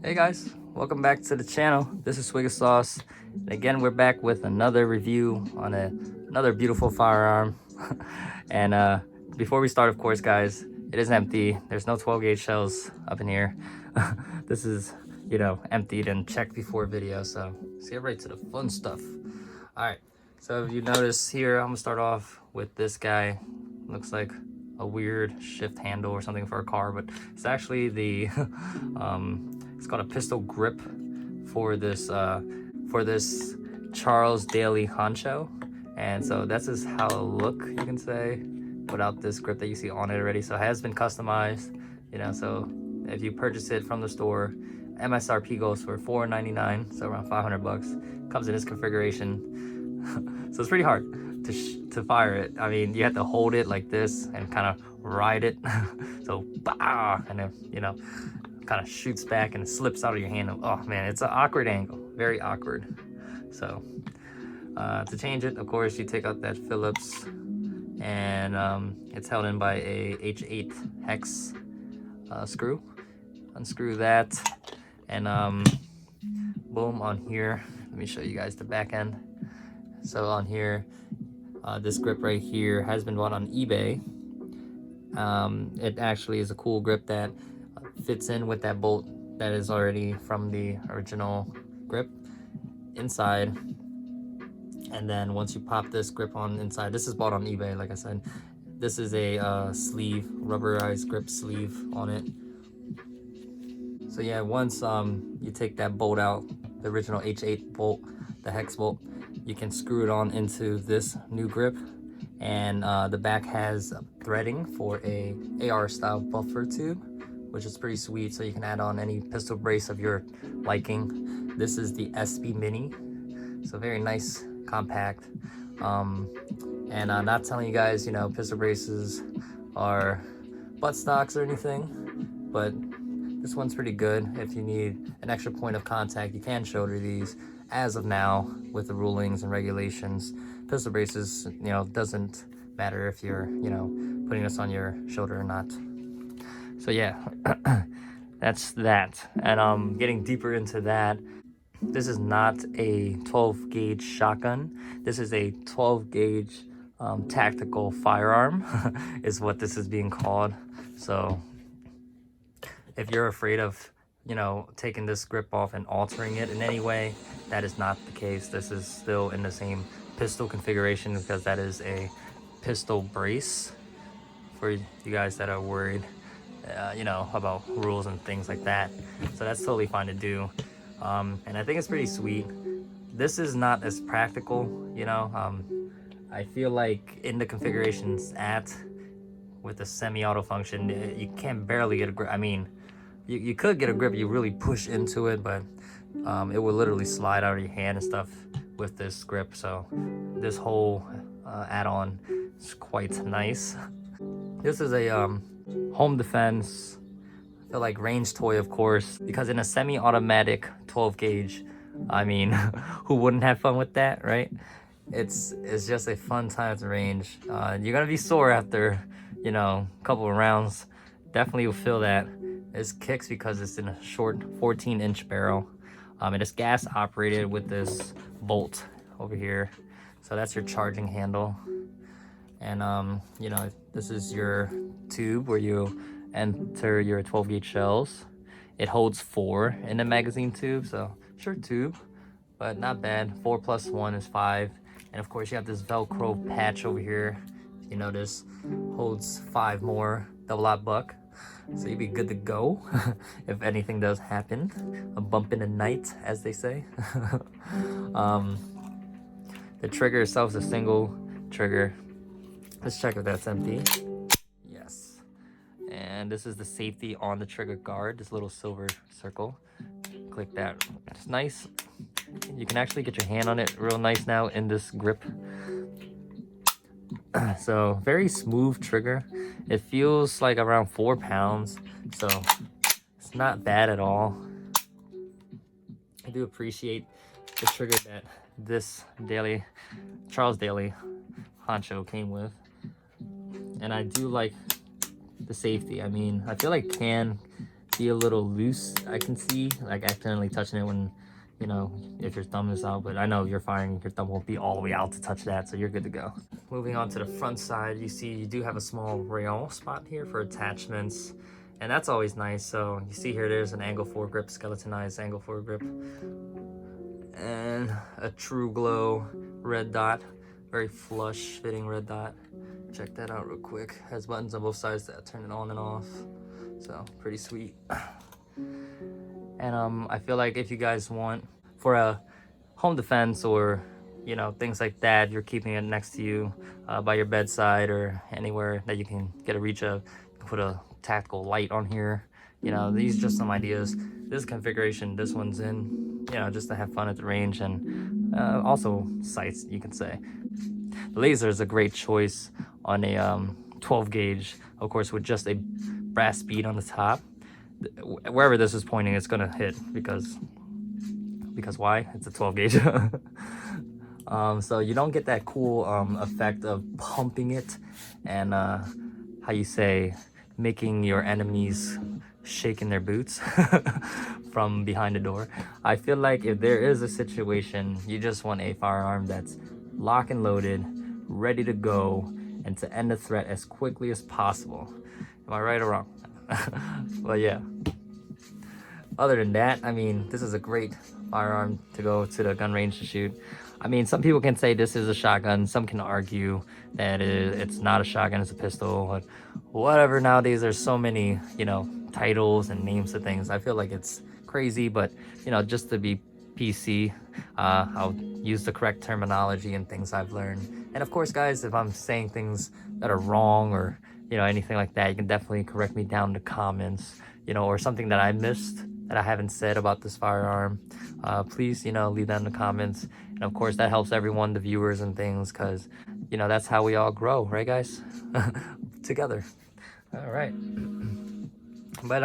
Hey guys, welcome back to the channel. This is Swig of Sauce. And again, we're back with another review on another beautiful firearm. and before we start, of course, guys, it is empty. There's no 12 gauge shells up in here. This is, emptied and checked before video. So let's get right to the fun stuff. All right. So if you notice here, I'm gonna start off with this guy. Looks like a weird shift handle or something for a car, but it's actually the it's called a pistol grip for this Charles Daly Honcho. And so that's just how it'll look, you can say, without this grip that you see on it already. So it has been customized, so if you purchase it from the store, MSRP goes for $4.99, so around 500 bucks. Comes in this configuration. So it's pretty hard to fire it. I mean, you have to hold it like this and kind of ride it. So bah, and then kind of shoots back and it slips out of your hand. Oh man, it's an awkward angle, very awkward. So to change it, of course, you take out that Phillips, and it's held in by a H8 hex screw. Unscrew that, and boom, on here, let me show you guys the back end. So on here, this grip right here has been bought on eBay. It actually is a cool grip that fits in with that bolt that is already from the original grip inside. And then once you pop this grip on inside, this is bought on eBay, like I said. This is a sleeve, rubberized grip sleeve on it. So yeah, once you take that bolt out, the original H8 bolt, the hex bolt, you can screw it on into this new grip. And the back has threading for a AR style buffer tube, which is pretty sweet, so you can add on any pistol brace of your liking. This is the SB Mini, so very nice, compact. And I'm not telling you guys, pistol braces are butt stocks or anything, but this one's pretty good. If you need an extra point of contact, you can shoulder these. As of now, with the rulings and regulations, pistol braces, doesn't matter if you're, putting this on your shoulder or not. So yeah, that's that. And getting deeper into that, this is not a 12 gauge shotgun. This is a 12 gauge tactical firearm is what this is being called. So if you're afraid of, taking this grip off and altering it in any way, that is not the case. This is still in the same pistol configuration, because that is a pistol brace for you guys that are worried about rules and things like that. So that's totally fine to do. And I think it's pretty sweet. This is not as practical, I feel like in the configurations with the semi-auto function, you can barely get a grip. I mean, you could get a grip, you really push into it, but it will literally slide out of your hand and stuff with this grip. So this whole add-on is quite nice. This is a home defense, I feel like range toy, of course, because in a semi-automatic 12 gauge, I mean, who wouldn't have fun with that, right? It's just a fun time at the range. You're gonna be sore after, a couple of rounds. Definitely will feel that. This kicks because it's in a short 14-inch barrel. It is gas operated with this bolt over here. So that's your charging handle. And this is your tube where you enter your 12 gauge shells. It holds 4 in the magazine tube, so short tube, but not bad. 4 plus 1 is 5. And of course you have this Velcro patch over here. If you notice, holds 5 more double-aught buck. So you'd be good to go if anything does happen. A bump in the night, as they say. The trigger itself is a single trigger. Let's check if that's empty. Yes. And this is the safety on the trigger guard, this little silver circle. Click that. It's nice. You can actually get your hand on it real nice now in this grip. So very smooth trigger. It feels like around 4 pounds, so it's not bad at all. I do appreciate the trigger that this Charles Daly Honcho came with, and I do like the safety. I mean, I feel like can be a little loose. I can see, like accidentally touching it when, you know, if your thumb is out, but I know you're firing, your thumb won't be all the way out to touch that, so you're good to go. Moving on to the front side, you see you do have a small rail spot here for attachments, and that's always nice. So you see here, there's an angle foregrip, skeletonized angle foregrip, and a true glow red dot, very flush fitting red dot. Check that out real quick. Has buttons on both sides that turn it on and off, so pretty sweet. And I feel like if you guys want for a home defense or, you know, things like that, you're keeping it next to you by your bedside or anywhere that you can get a reach of, you can put a tactical light on here. You know, these are just some ideas. This configuration, this one's in, you know, just to have fun at the range, and also sights, you can say. The laser is a great choice on a 12 gauge, of course, with just a brass bead on the top. Wherever this is pointing, it's gonna hit because why? It's a 12 gauge. So you don't get that cool effect of pumping it and how you say, making your enemies shake in their boots from behind the door. I feel like if there is a situation, you just want a firearm that's lock and loaded, ready to go, and to end the threat as quickly as possible. Am I right or wrong? Well, yeah. Other than that, I mean, this is a great firearm to go to the gun range to shoot. I mean, some people can say this is a shotgun. Some can argue that it's not a shotgun, it's a pistol. But whatever, nowadays there's so many, you know, titles and names of things. I feel like it's crazy, but, you know, just to be PC, I'll use the correct terminology and things I've learned. And of course, guys, if I'm saying things that are wrong or, you know, anything like that, you can definitely correct me down in the comments, you know, or something that I missed that I haven't said about this firearm. Please, you know, leave that in the comments. And of course, that helps everyone, the viewers and things, because, you know, that's how we all grow, right, guys? Together. All right. But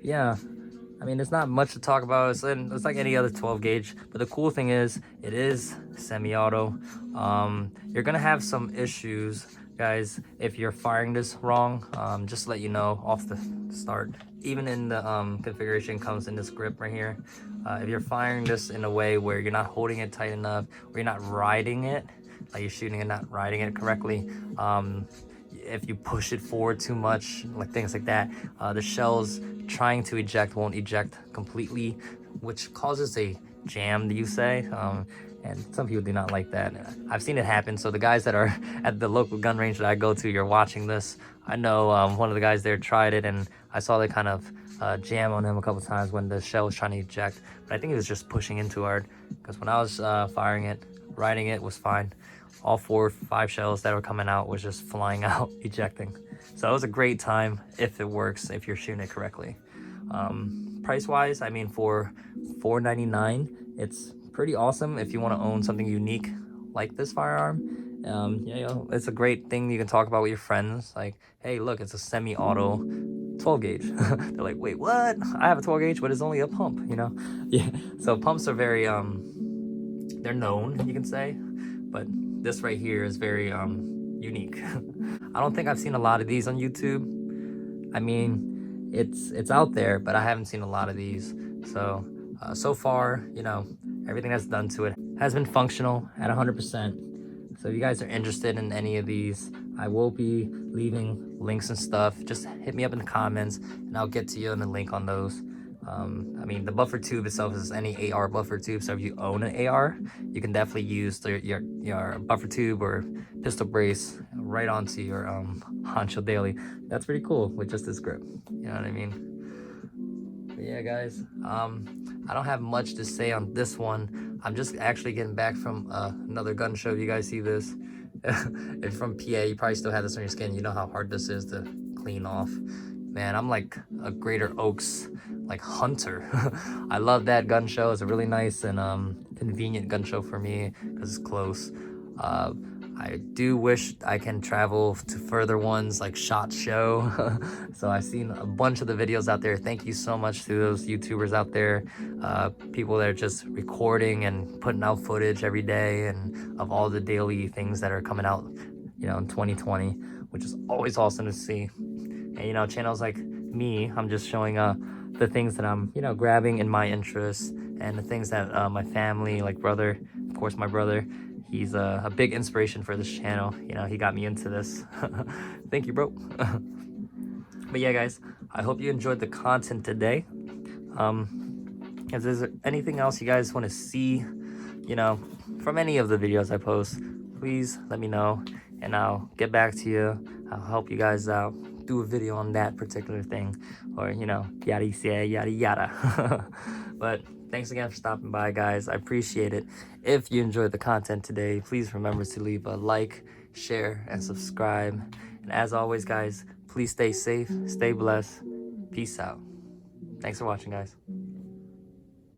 yeah, I mean, there's not much to talk about. It's like any other 12 gauge, but the cool thing is it is semi-auto. You're gonna have some issues, guys, if you're firing this wrong. Just to let you know off the start, even in the configuration comes in this grip right here. If you're firing this in a way where you're not holding it tight enough, or you're not riding it, like you're shooting and not riding it correctly, if you push it forward too much, like things like that, the shells trying to eject won't eject completely, which causes a jam, you say. And some people do not like that. I've seen it happen. So the guys that are at the local gun range that I go to, you're watching this, I know one of the guys there tried it, and I saw they kind of jam on him a couple times when the shell was trying to eject. But I think he was just pushing in too hard, because when I was firing it, riding it was fine. All 4 or 5 shells that were coming out was just flying out, ejecting. So it was a great time if it works, if you're shooting it correctly. Price wise, I mean, for $4.99, it's pretty awesome if you want to own something unique like this firearm. You know, it's a great thing you can talk about with your friends. Like, hey, look, it's a semi-auto 12 gauge. They're like, wait, what? I have a 12 gauge, but it's only a pump, you know? Yeah. So pumps are very, they're known, you can say, but this right here is very unique. I don't think I've seen a lot of these on YouTube. I mean, it's out there, but I haven't seen a lot of these. So so far, you know, everything that's done to it has been functional at 100%. So if you guys are interested in any of these, I will be leaving links and stuff. Just hit me up in the comments and I'll get to you in the link on those. I mean, the buffer tube itself is any AR buffer tube, so if you own an AR, you can definitely use your buffer tube or pistol brace right onto your Honcho Daly. That's pretty cool with just this grip, you know what I mean? But yeah, guys, I don't have much to say on this one. I'm just actually getting back from another gun show. You guys see this? If from PA, you probably still have this on your skin. You know how hard this is to clean off. Man, I'm like a Greater Oaks like hunter. I love that gun show. It's a really nice and convenient gun show for me because it's close. I do wish I can travel to further ones like SHOT Show. So I've seen a bunch of the videos out there. Thank you so much to those YouTubers out there, people that are just recording and putting out footage every day and of all the daily things that are coming out, you know, in 2020, which is always awesome to see. And you know, channels like me. I'm just showing the things that I'm, you know, grabbing in my interests, and the things that my family, like brother, of course my brother, he's a big inspiration for this channel. You know, he got me into this. Thank you, bro. But yeah, guys, I hope you enjoyed the content today. If there's anything else you guys want to see, you know, from any of the videos I post, please let me know and I'll get back to you. I'll help you guys out, do a video on that particular thing, or, you know, yada yada yada. But thanks again for stopping by, guys. I appreciate it. If you enjoyed the content today, please remember to leave a like, share, and subscribe. And as always, guys, please stay safe, stay blessed. Peace out. Thanks for watching, guys.